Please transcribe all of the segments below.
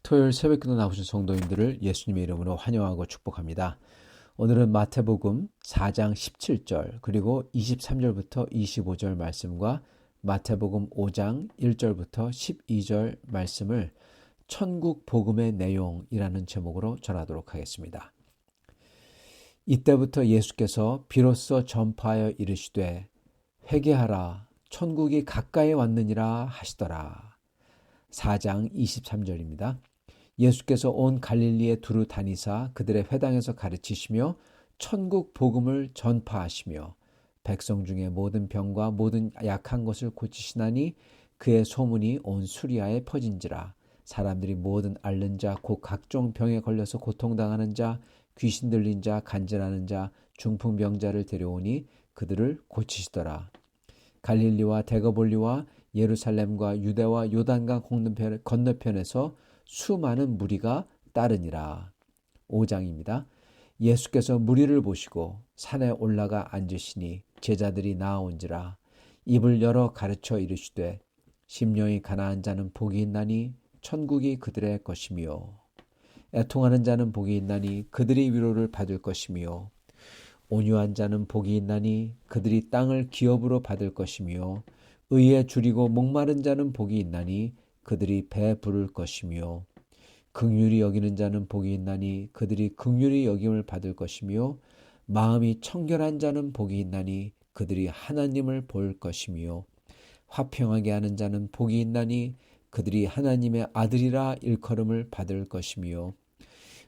토요일 새벽기도 나오신 성도님들을 예수님의 이름으로 환영하고 축복합니다. 오늘은 마태복음 4장 17절 그리고 23절부터 25절 말씀과 마태복음 5장 1절부터 12절 말씀을 천국 복음의 내용이라는 제목으로 전하도록 하겠습니다. 이때부터 예수께서 비로소 전파하여 이르시되 회개하라 천국이 가까이 왔느니라 하시더라. 4장 23절입니다. 예수께서 온 갈릴리에 두루 다니사 그들의 회당에서 가르치시며 천국 복음을 전파하시며 백성 중에 모든 병과 모든 약한 것을 고치시나니 그의 소문이 온 수리아에 퍼진지라. 사람들이 모든 앓는 자 곧 각종 병에 걸려서 고통당하는 자 귀신 들린 자 간질하는 자 중풍병자를 데려오니 그들을 고치시더라. 갈릴리와 데가볼리와 예루살렘과 유대와 요단강 건너편에서 수많은 무리가 따르니라. 5장입니다. 예수께서 무리를 보시고 산에 올라가 앉으시니 제자들이 나아온지라. 입을 열어 가르쳐 이르시되 심령이 가난한 자는 복이 있나니 천국이 그들의 것이며 애통하는 자는 복이 있나니 그들이 위로를 받을 것이며 온유한 자는 복이 있나니 그들이 땅을 기업으로 받을 것이며 의에 줄이고 목마른 자는 복이 있나니 그들이 배 부를 것이며 긍휼히 여기는 자는 복이 있나니 그들이 긍휼히 여김을 받을 것이며 마음이 청결한 자는 복이 있나니 그들이 하나님을 볼 것이며 화평하게 하는 자는 복이 있나니 그들이 하나님의 아들이라 일컬음을 받을 것이며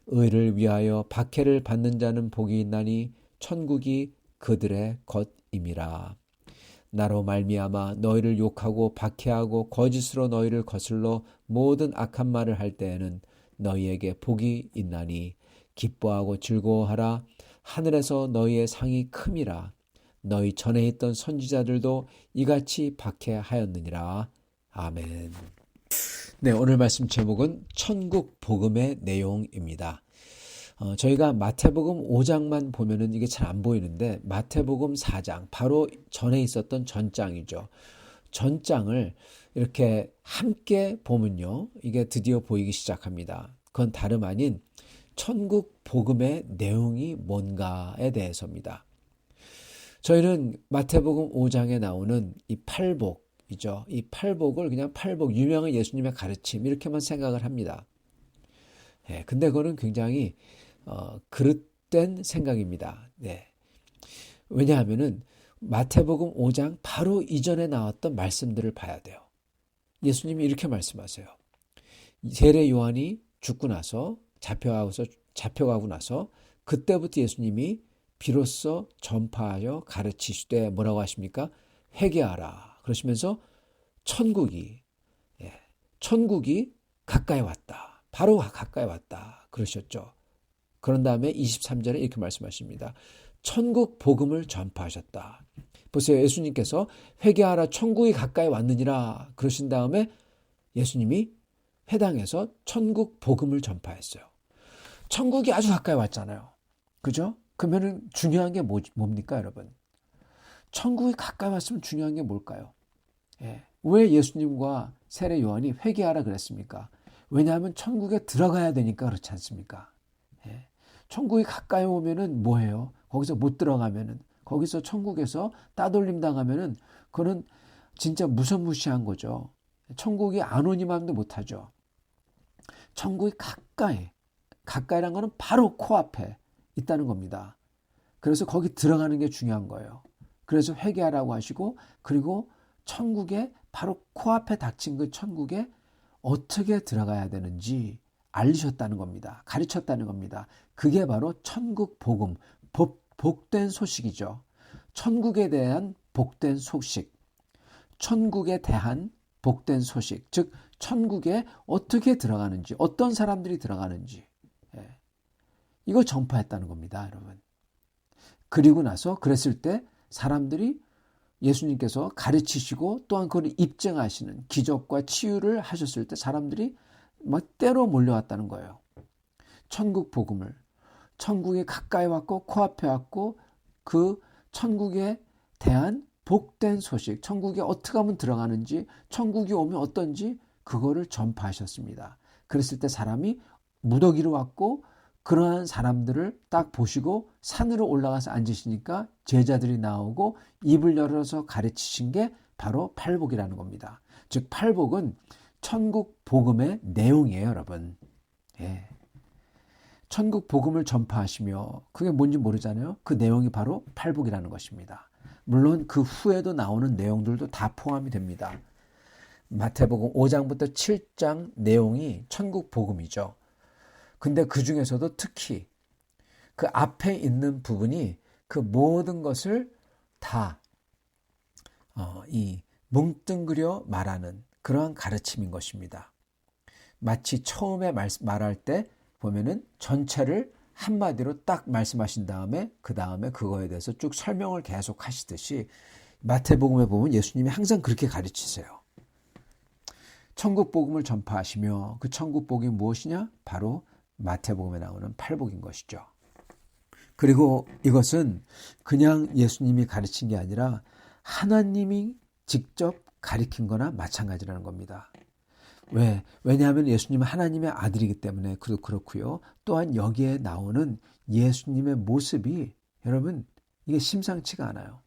의를 위하여 박해를 받는 자는 복이 있나니 천국이 그들의 것임이라. 나로 말미암아 너희를 욕하고 박해하고 거짓으로 너희를 거슬러 모든 악한 말을 할 때에는 너희에게 복이 있나니 기뻐하고 즐거워하라. 하늘에서 너희의 상이 큼이라. 너희 전에 있던 선지자들도 이같이 박해하였느니라. 아멘. 네, 오늘 말씀 제목은 천국 복음의 내용입니다. 저희가 마태복음 5장만 보면은 이게 잘 안 보이는데 마태복음 4장 바로 전에 있었던 전장이죠. 전장을 이렇게 함께 보면요, 이게 드디어 보이기 시작합니다. 그건 다름 아닌 천국 복음의 내용이 뭔가에 대해서입니다. 저희는 마태복음 5장에 나오는 이 팔복이죠. 이 팔복을 그냥 팔복, 유명한 예수님의 가르침 이렇게만 생각을 합니다. 근데 그거는 굉장히 그릇된 생각입니다. 네. 왜냐하면은 마태복음 5장 바로 이전에 나왔던 말씀들을 봐야 돼요. 예수님이 이렇게 말씀하세요. 세례 요한이 죽고 나서 잡혀가고 나서 그때부터 예수님이 비로소 전파하여 가르치시되 뭐라고 하십니까? 회개하라. 그러시면서 천국이 가까이 왔다. 바로 가까이 왔다. 그러셨죠. 그런 다음에 23절에 이렇게 말씀하십니다. 천국 복음을 전파하셨다. 보세요. 예수님께서 회개하라 천국이 가까이 왔느니라 그러신 다음에 예수님이 회당에서 천국 복음을 전파했어요. 천국이 아주 가까이 왔잖아요. 그죠? 그러면 중요한 게 뭡니까 여러분? 천국이 가까이 왔으면 중요한 게 뭘까요? 왜 예수님과 세례 요한이 회개하라 그랬습니까? 왜냐하면 천국에 들어가야 되니까 그렇지 않습니까? 천국이 가까이 오면은 뭐예요? 거기서 못 들어가면은, 거기서 천국에서 따돌림 당하면은 그거는 진짜 무서무시한 거죠. 천국이 안 오니만도 못하죠. 천국이 가까이란 거는 바로 코앞에 있다는 겁니다. 그래서 거기 들어가는 게 중요한 거예요. 그래서 회개하라고 하시고, 그리고 천국에 바로 코앞에 닥친 그 천국에 어떻게 들어가야 되는지 알리셨다는 겁니다. 가르쳤다는 겁니다. 그게 바로 천국 복음, 복된 소식이죠. 천국에 대한 복된 소식, 천국에 대한 복된 소식, 즉 천국에 어떻게 들어가는지, 어떤 사람들이 들어가는지 이걸 전파했다는 겁니다, 여러분. 그리고 나서 그랬을 때 사람들이 예수님께서 가르치시고 또한 그걸 입증하시는 기적과 치유를 하셨을 때 사람들이 막 때로 몰려왔다는 거예요. 천국 복음을, 천국이 가까이 왔고 코앞에 왔고 그 천국에 대한 복된 소식, 천국에 어떻게 하면 들어가는지, 천국이 오면 어떤지 그거를 전파하셨습니다. 그랬을 때 사람이 무더기로 왔고 그러한 사람들을 딱 보시고 산으로 올라가서 앉으시니까 제자들이 나오고 입을 열어서 가르치신 게 바로 팔복이라는 겁니다. 즉 팔복은 천국 복음의 내용이에요, 여러분. 예. 천국 복음을 전파하시며 그게 뭔지 모르잖아요. 그 내용이 바로 팔복이라는 것입니다. 물론 그 후에도 나오는 내용들도 다 포함이 됩니다. 마태복음 5장부터 7장 내용이 천국 복음이죠. 근데 그 중에서도 특히 그 앞에 있는 부분이 그 모든 것을 다 이 뭉뚱그려 말하는 그러한 가르침인 것입니다. 마치 처음에 말할 때 보면은 전체를 한마디로 딱 말씀하신 다음에 그 다음에 그거에 대해서 쭉 설명을 계속 하시듯이 마태복음에 보면 예수님이 항상 그렇게 가르치세요. 천국 복음을 전파하시며 그 천국 복음이 무엇이냐? 바로 마태복음에 나오는 팔복인 것이죠. 그리고 이것은 그냥 예수님이 가르친 게 아니라 하나님이 직접 가르친 거나 마찬가지라는 겁니다. 왜냐하면 예수님은 하나님의 아들이기 때문에 그렇고요. 또한 여기에 나오는 예수님의 모습이 여러분 이게 심상치가 않아요.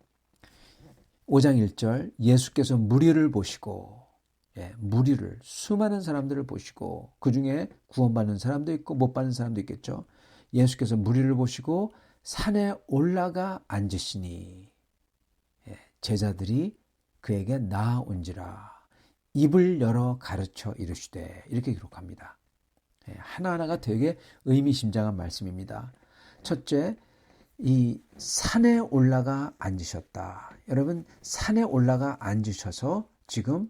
5장 1절 예수께서 무리를 보시고 무리를 수많은 사람들을 보시고 그중에 구원받는 사람도 있고 못 받는 사람도 있겠죠. 예수께서 무리를 보시고 산에 올라가 앉으시니 제자들이 그에게 나아온지라 입을 열어 가르쳐 이르시되 이렇게 기록합니다. 하나하나가 되게 의미심장한 말씀입니다. 첫째, 이 산에 올라가 앉으셨다. 여러분 산에 올라가 앉으셔서 지금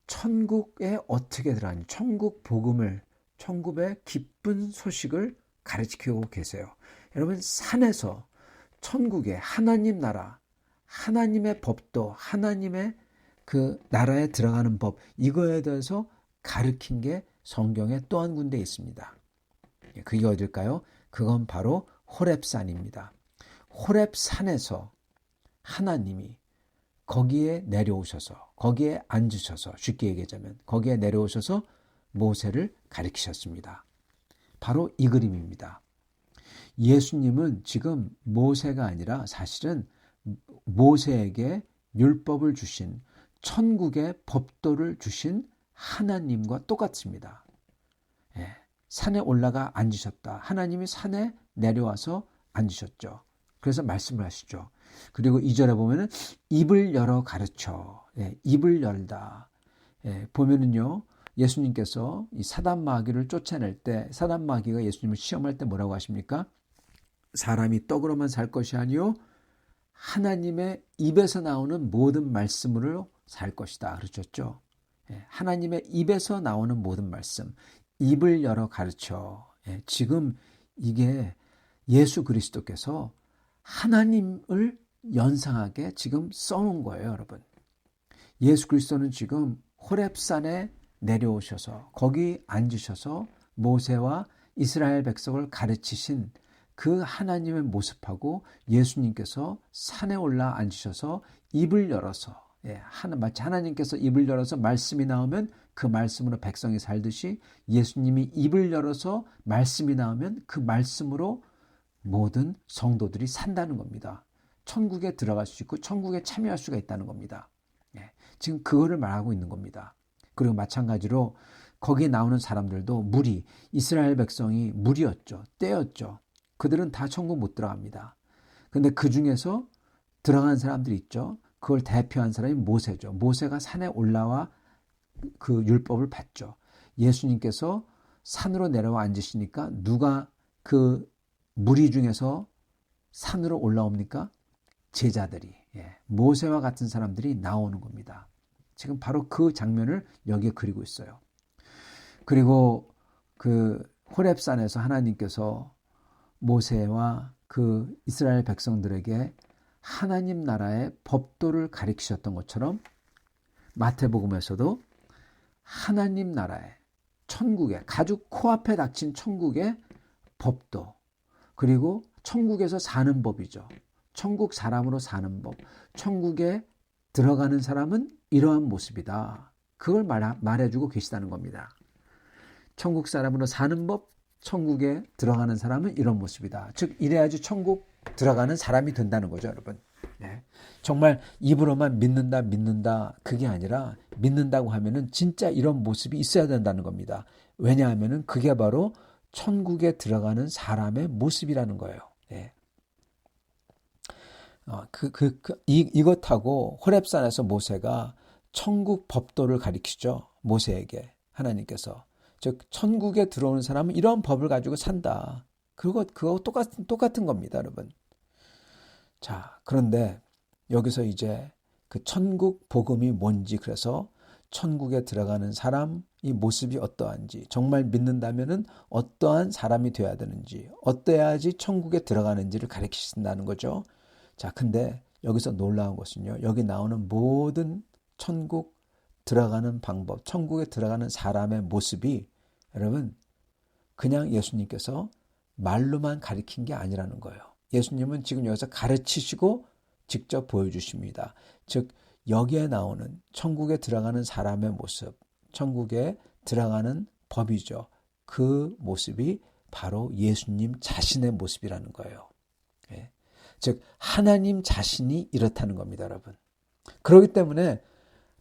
천국에 어떻게 들어가는지 천국 복음을 천국의 기쁜 소식을 가르치고 계세요. 여러분 산에서 천국의 하나님 나라 하나님의 법도 하나님의 그 나라에 들어가는 법 이거에 대해서 가르친 게 성경에 또 한 군데 있습니다. 그게 어딜까요? 그건 바로 호렙산입니다. 호렙산에서 하나님이 거기에 내려오셔서 거기에 앉으셔서 쉽게 얘기하자면 거기에 내려오셔서 모세를 가르치셨습니다. 바로 이 그림입니다. 예수님은 지금 모세가 아니라 사실은 모세에게 율법을 주신 천국의 법도를 주신 하나님과 똑같습니다. 산에 올라가 앉으셨다. 하나님이 산에 내려와서 앉으셨죠. 그래서 말씀을 하시죠. 그리고 2절에 보면은 입을 열어 가르쳐. 입을 열다. 보면은요. 예수님께서 이 사단 마귀를 쫓아낼 때 사단 마귀가 예수님을 시험할 때 뭐라고 하십니까? 사람이 떡으로만 살 것이 아니요 하나님의 입에서 나오는 모든 말씀으로 살 것이다. 그러셨죠? 하나님의 입에서 나오는 모든 말씀, 입을 열어 가르쳐. 지금 이게 예수 그리스도께서 하나님을 연상하게 지금 써놓은 거예요, 여러분. 예수 그리스도는 지금 호렙산에 내려오셔서 거기 앉으셔서 모세와 이스라엘 백성을 가르치신 그 하나님의 모습하고 예수님께서 산에 올라 앉으셔서 입을 열어서 마치 하나님께서 입을 열어서 말씀이 나오면 그 말씀으로 백성이 살듯이 예수님이 입을 열어서 말씀이 나오면 그 말씀으로 모든 성도들이 산다는 겁니다. 천국에 들어갈 수 있고 천국에 참여할 수가 있다는 겁니다. 지금 그거를 말하고 있는 겁니다. 그리고 마찬가지로 거기에 나오는 사람들도 무리, 이스라엘 백성이 무리였죠. 때였죠. 그들은 다 천국 못 들어갑니다. 근데 그 중에서 들어간 사람들이 있죠. 그걸 대표한 사람이 모세죠. 모세가 산에 올라와 그 율법을 받죠. 예수님께서 산으로 내려와 앉으시니까 누가 그 무리 중에서 산으로 올라옵니까? 제자들이. 모세와 같은 사람들이 나오는 겁니다. 지금 바로 그 장면을 여기에 그리고 있어요. 그리고 그 호렙산에서 하나님께서 모세와 그 이스라엘 백성들에게 하나님 나라의 법도를 가르치셨던 것처럼 마태복음에서도 하나님 나라의 천국의 아주 코앞에 닥친 천국의 법도 그리고 천국에서 사는 법이죠. 천국 사람으로 사는 법. 천국에 들어가는 사람은 이러한 모습이다. 그걸 말해주고 계시다는 겁니다. 천국 사람으로 사는 법, 천국에 들어가는 사람은 이런 모습이다. 즉 이래야지 천국 들어가는 사람이 된다는 거죠, 여러분. 네. 정말 입으로만 믿는다 그게 아니라 믿는다고 하면은 진짜 이런 모습이 있어야 된다는 겁니다. 왜냐하면은 그게 바로 천국에 들어가는 사람의 모습이라는 거예요. 네. 이것하고 호렙산에서 모세가 천국 법도를 가리키죠. 모세에게 하나님께서. 즉 천국에 들어오는 사람은 이런 법을 가지고 산다. 그거 똑같은 겁니다, 여러분. 자, 그런데 여기서 이제 그 천국 복음이 뭔지, 그래서 천국에 들어가는 사람 이 모습이 어떠한지, 정말 믿는다면은 어떠한 사람이 되어야 되는지, 어떠해야지 천국에 들어가는지를 가르치신다는 거죠. 자, 근데 여기서 놀라운 것은요, 여기 나오는 모든 천국 들어가는 방법, 천국에 들어가는 사람의 모습이 여러분 그냥 예수님께서 말로만 가르친 게 아니라는 거예요. 예수님은 지금 여기서 가르치시고 직접 보여주십니다. 즉 여기에 나오는 천국에 들어가는 사람의 모습, 천국에 들어가는 법이죠. 그 모습이 바로 예수님 자신의 모습이라는 거예요. 예. 즉 하나님 자신이 이렇다는 겁니다, 여러분. 그렇기 때문에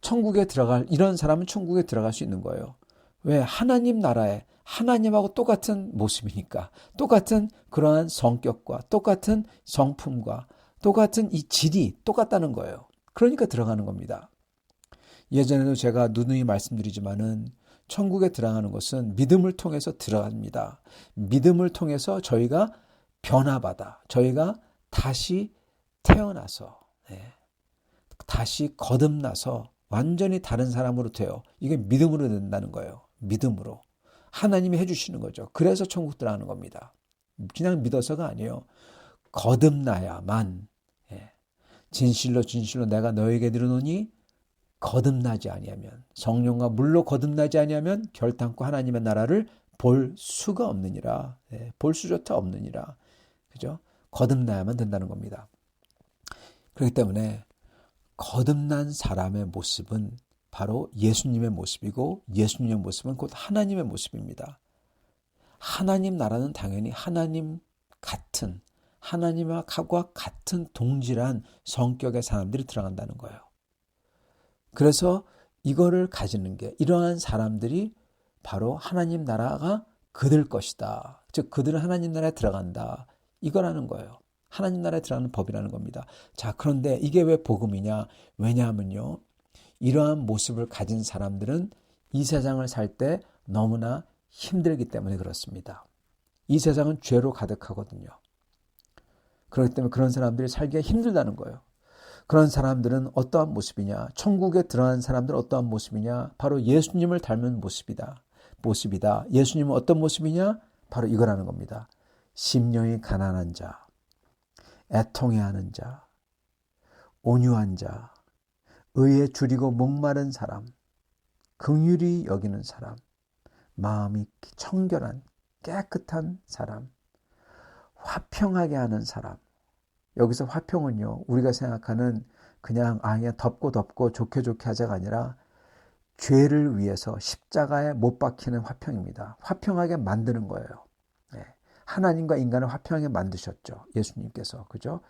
천국에 들어갈 이런 사람은 천국에 들어갈 수 있는 거예요. 왜? 하나님 나라에 하나님하고 똑같은 모습이니까, 똑같은 그러한 성격과 똑같은 성품과 똑같은 이 질이 똑같다는 거예요. 그러니까 들어가는 겁니다. 예전에도 제가 누누이 말씀드리지만은 천국에 들어가는 것은 믿음을 통해서 들어갑니다. 믿음을 통해서 저희가 변화받아, 저희가 다시 태어나서, 다시 거듭나서 완전히 다른 사람으로 돼요. 이게 믿음으로 된다는 거예요. 믿음으로. 하나님이 해주시는 거죠. 그래서 천국 들어가는 겁니다. 그냥 믿어서가 아니에요. 거듭나야만. 진실로 내가 너에게 이르노니 거듭나지 아니하면, 성령과 물로 거듭나지 아니하면 결단코 하나님의 나라를 볼 수가 없느니라. 볼 수조차 없느니라. 그죠? 거듭나야만 된다는 겁니다. 그렇기 때문에 거듭난 사람의 모습은 바로 예수님의 모습이고, 예수님의 모습은 곧 하나님의 모습입니다. 하나님 나라는 당연히 하나님 같은, 하나님과 같은 동질한 성격의 사람들이 들어간다는 거예요. 그래서 이거를 가지는 게, 이러한 사람들이 바로 하나님 나라가 그들 것이다. 즉 그들은 하나님 나라에 들어간다. 이거라는 거예요. 하나님 나라에 들어가는 법이라는 겁니다. 자, 그런데 이게 왜 복음이냐? 왜냐하면요, 이러한 모습을 가진 사람들은 이 세상을 살 때 너무나 힘들기 때문에 그렇습니다. 이 세상은 죄로 가득하거든요. 그렇기 때문에 그런 사람들이 살기가 힘들다는 거예요. 그런 사람들은 어떠한 모습이냐? 천국에 들어간 사람들은 어떠한 모습이냐? 바로 예수님을 닮은 모습이다. 예수님은 어떤 모습이냐? 바로 이거라는 겁니다. 심령이 가난한 자, 애통해하는 자, 온유한 자, 의에 줄이고 목마른 사람, 긍휼히 여기는 사람, 마음이 청결한 깨끗한 사람, 화평하게 하는 사람. 여기서 화평은요, 우리가 생각하는 그냥 덮고 좋게 하자가 아니라 죄를 위해서 십자가에 못 박히는 화평입니다. 화평하게 만드는 거예요. 하나님과 인간을 화평하게 만드셨죠, 예수님께서. 그죠?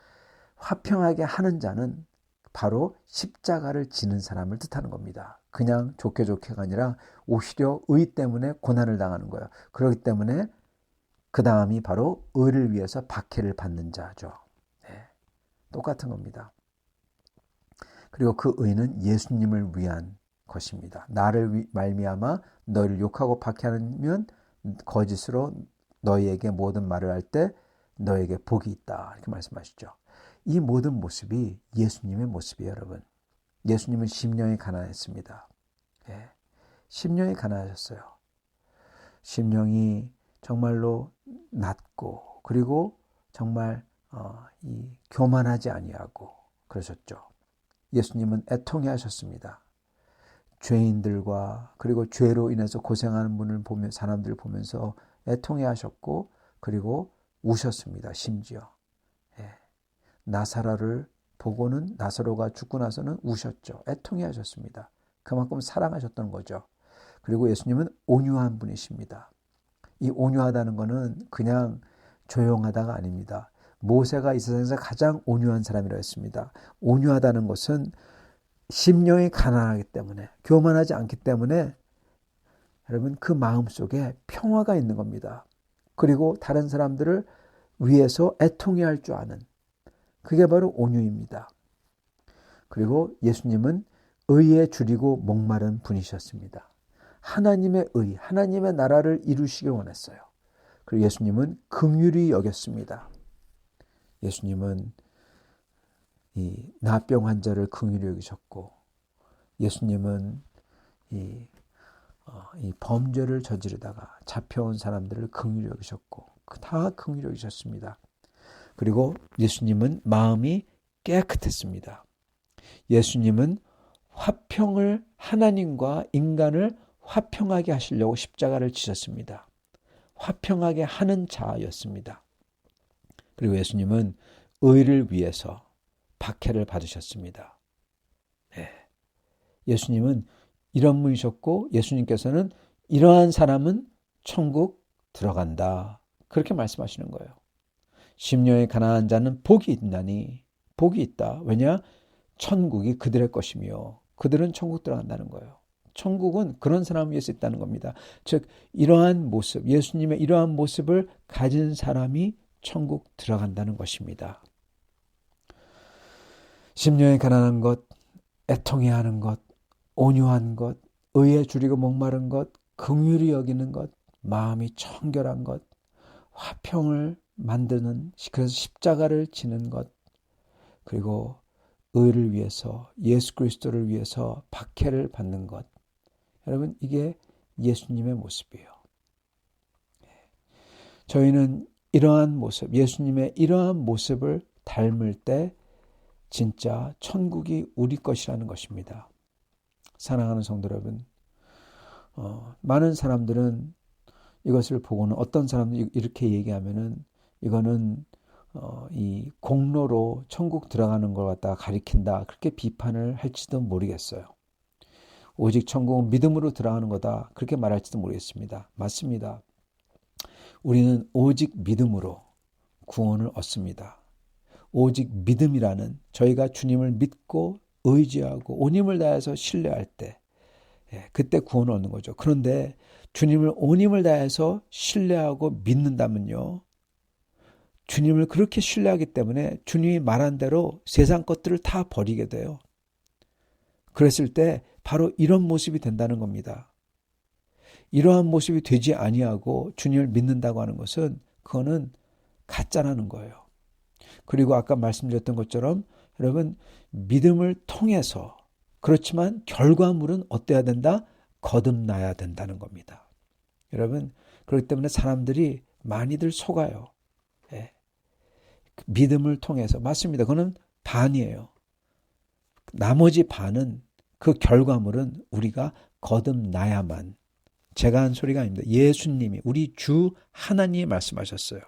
화평하게 하는 자는 바로 십자가를 지는 사람을 뜻하는 겁니다. 그냥 좋게가 아니라 오히려 의 때문에 고난을 당하는 거예요. 그렇기 때문에 그 다음이 바로 의를 위해서 박해를 받는 자죠. 똑같은 겁니다. 그리고 그 의는 예수님을 위한 것입니다. 나를 말미암아 너를 욕하고 박해하면 거짓으로 너희에게 모든 말을 할 때 너에게 복이 있다. 이렇게 말씀하시죠. 이 모든 모습이 예수님의 모습이에요, 여러분. 예수님은 심령이 가난했습니다. 심령이 가난하셨어요. 심령이 정말로 낮고, 그리고 정말 교만하지 아니하고 그러셨죠. 예수님은 애통해 하셨습니다. 죄인들과 그리고 죄로 인해서 고생하는 분을 보면, 사람들을 보면서 애통해 하셨고, 그리고 우셨습니다. 심지어 나사로를 보고는, 나사로가 죽고 나서는 우셨죠. 애통해 하셨습니다. 그만큼 사랑하셨던 거죠. 그리고 예수님은 온유한 분이십니다. 이 온유하다는 것은 그냥 조용하다가 아닙니다. 모세가 이 세상에서 가장 온유한 사람이라고 했습니다. 온유하다는 것은 심령이 가난하기 때문에, 교만하지 않기 때문에 여러분 그 마음 속에 평화가 있는 겁니다. 그리고 다른 사람들을 위해서 애통해 할 줄 아는, 그게 바로 온유입니다. 그리고 예수님은 의에 줄이고 목마른 분이셨습니다. 하나님의 의, 하나님의 나라를 이루시길 원했어요. 그리고 예수님은 긍휼히 여겼습니다. 예수님은 이 나병 환자를 긍휼히 여기셨고, 예수님은 이 범죄를 저지르다가 잡혀온 사람들을 긍휼히 여기셨고, 다 긍휼히 여기셨습니다. 그리고 예수님은 마음이 깨끗했습니다. 예수님은 화평을, 하나님과 인간을 화평하게 하시려고 십자가를 지셨습니다. 화평하게 하는 자였습니다. 그리고 예수님은 의를 위해서 박해를 받으셨습니다. 네. 예수님은 이런 분이셨고, 예수님께서는 이러한 사람은 천국 들어간다, 그렇게 말씀하시는 거예요. 심령이 가난한 자는 복이 있나니, 복이 있다. 왜냐? 천국이 그들의 것이며 그들은 천국 들어간다는 거예요. 천국은 그런 사람을 위해서 있다는 겁니다. 즉 이러한 모습, 예수님의 이러한 모습을 가진 사람이 천국 들어간다는 것입니다. 심령이 가난한 것, 애통해하는 것, 온유한 것, 의에 줄이고 목마른 것, 긍휼히 여기는 것, 마음이 청결한 것, 화평을 만드는, 그래서 십자가를 지는 것, 그리고 의를 위해서, 예수 그리스도를 위해서 박해를 받는 것. 여러분, 이게 예수님의 모습이에요. 저희는 이러한 모습, 예수님의 이러한 모습을 닮을 때 진짜 천국이 우리 것이라는 것입니다. 사랑하는 성도 여러분, 많은 사람들은 이것을 보고는, 어떤 사람들이 이렇게 얘기하면은 이거는 이 공로로 천국 들어가는 걸 갖다가 가리킨다, 그렇게 비판을 할지도 모르겠어요. 오직 천국은 믿음으로 들어가는 거다, 그렇게 말할지도 모르겠습니다. 맞습니다. 우리는 오직 믿음으로 구원을 얻습니다. 오직 믿음이라는, 저희가 주님을 믿고 의지하고 온 힘을 다해서 신뢰할 때, 그때 구원을 얻는 거죠. 그런데 주님을 온 힘을 다해서 신뢰하고 믿는다면요, 주님을 그렇게 신뢰하기 때문에 주님이 말한 대로 세상 것들을 다 버리게 돼요. 그랬을 때 바로 이런 모습이 된다는 겁니다. 이러한 모습이 되지 아니하고 주님을 믿는다고 하는 것은, 그거는 가짜라는 거예요. 그리고 아까 말씀드렸던 것처럼 여러분, 믿음을 통해서, 그렇지만 결과물은 어때야 된다? 거듭나야 된다는 겁니다. 여러분, 그렇기 때문에 사람들이 많이들 속아요. 믿음을 통해서. 맞습니다. 그거는 반이에요. 나머지 반은, 그 결과물은 우리가 거듭나야만. 제가 한 소리가 아닙니다. 예수님이, 우리 주 하나님이 말씀하셨어요.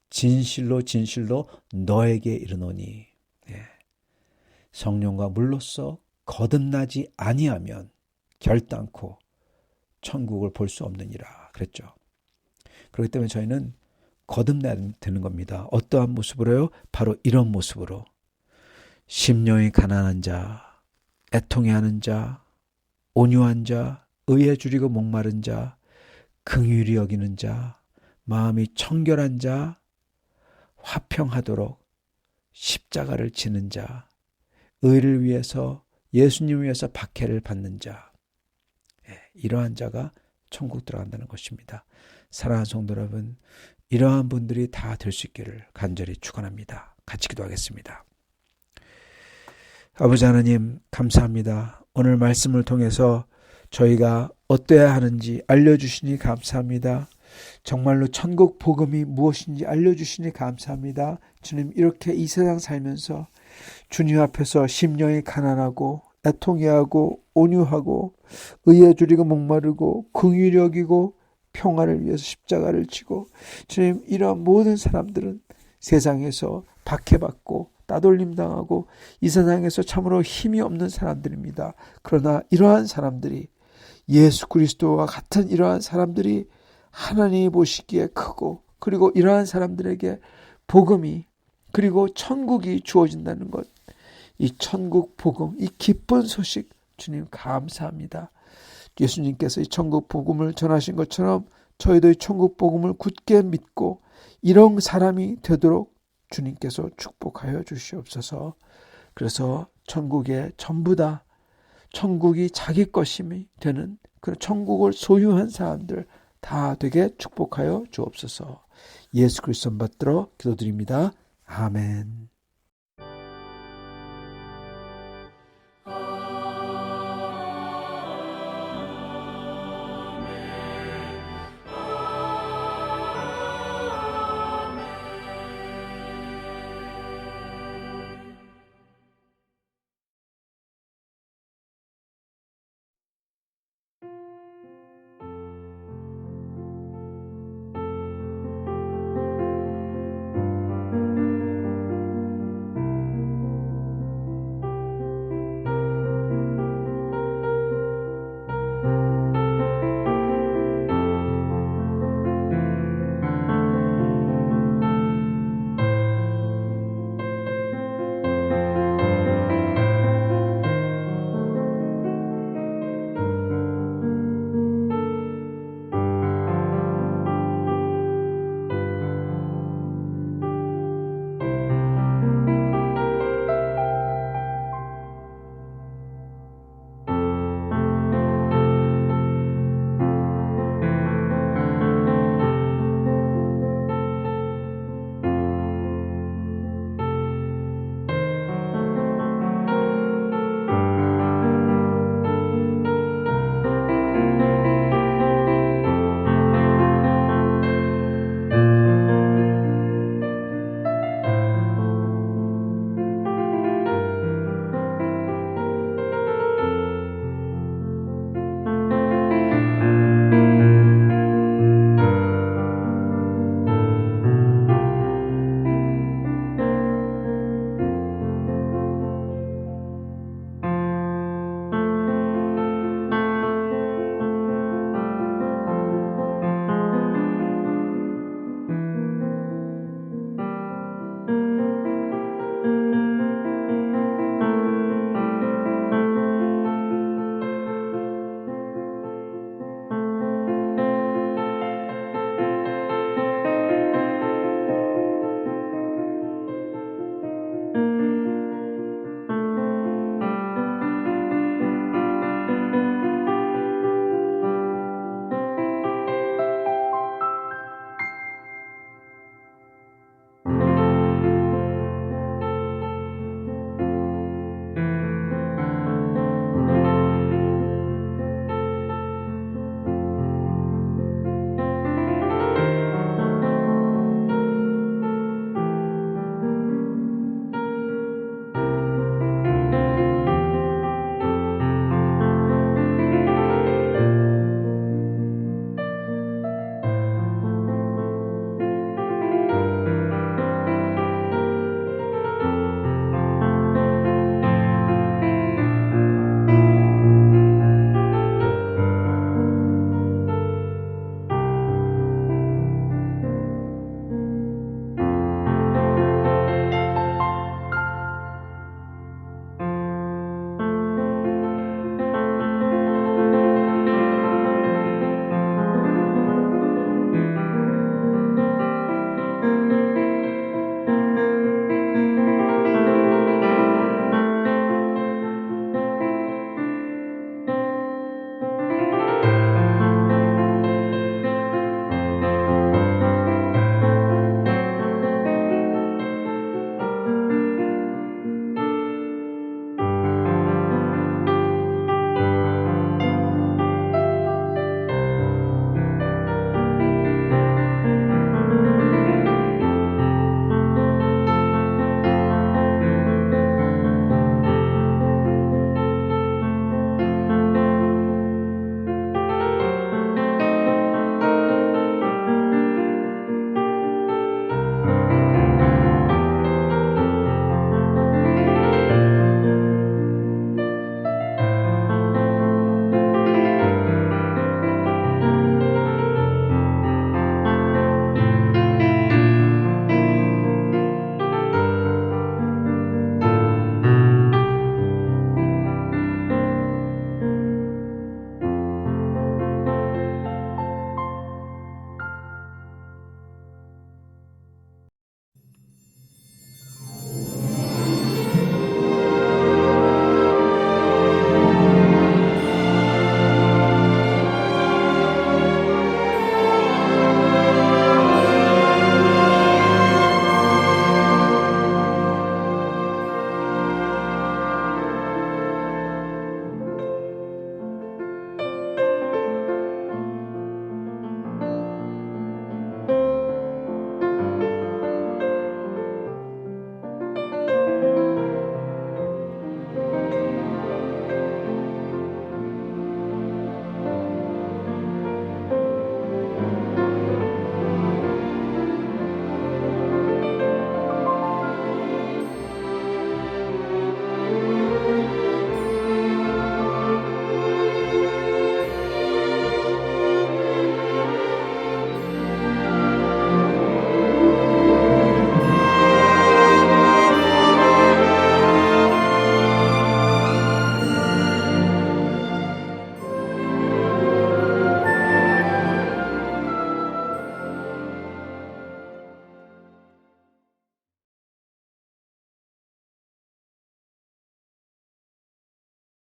진실로 진실로 너에게 이르노니, 성령과 물로써 거듭나지 아니하면 결단코 천국을 볼 수 없느니라 그랬죠. 그렇기 때문에 저희는 거듭나야 되는 겁니다. 어떠한 모습으로요? 바로 이런 모습으로 심령이 가난한 자, 애통해하는 자, 온유한 자, 의에 줄이고 목마른 자, 긍휼히 여기는 자, 마음이 청결한 자, 화평하도록 십자가를 지는 자, 의를 위해서, 예수님을 위해서 박해를 받는 자, 이러한 자가 천국 들어간다는 것입니다. 사랑하는 성도 여러분, 이러한 분들이 다 될 수 있기를 간절히 축원합니다. 같이 기도하겠습니다. 아버지 하나님, 감사합니다. 오늘 말씀을 통해서 저희가 어떠해야 하는지 알려주시니 감사합니다. 정말로 천국 복음이 무엇인지 알려주시니 감사합니다. 주님, 이렇게 이 세상 살면서 주님 앞에서 심령이 가난하고 애통해하고 온유하고 의에 줄이고 목마르고 긍휼히 여기고 평화를 위해서 십자가를 지고, 주님, 이런 모든 사람들은 세상에서 박해받고 따돌림당하고 이 세상에서 참으로 힘이 없는 사람들입니다. 그러나 이러한 사람들이 예수 그리스도와 같은 이러한 사람들이 하나님이 보시기에 크고, 그리고 이러한 사람들에게 복음이, 그리고 천국이 주어진다는 것, 이 천국 복음, 이 기쁜 소식, 주님 감사합니다. 예수님께서 이 천국 복음을 전하신 것처럼 저희도 이 천국 복음을 굳게 믿고 이런 사람이 되도록 주님께서 축복하여 주시옵소서. 그래서 천국의 전부 다, 천국이 자기 것임이 되는 그런 천국을 소유한 사람들 다 되게 축복하여 주옵소서. 예수 그리스도 받들어 기도드립니다. 아멘.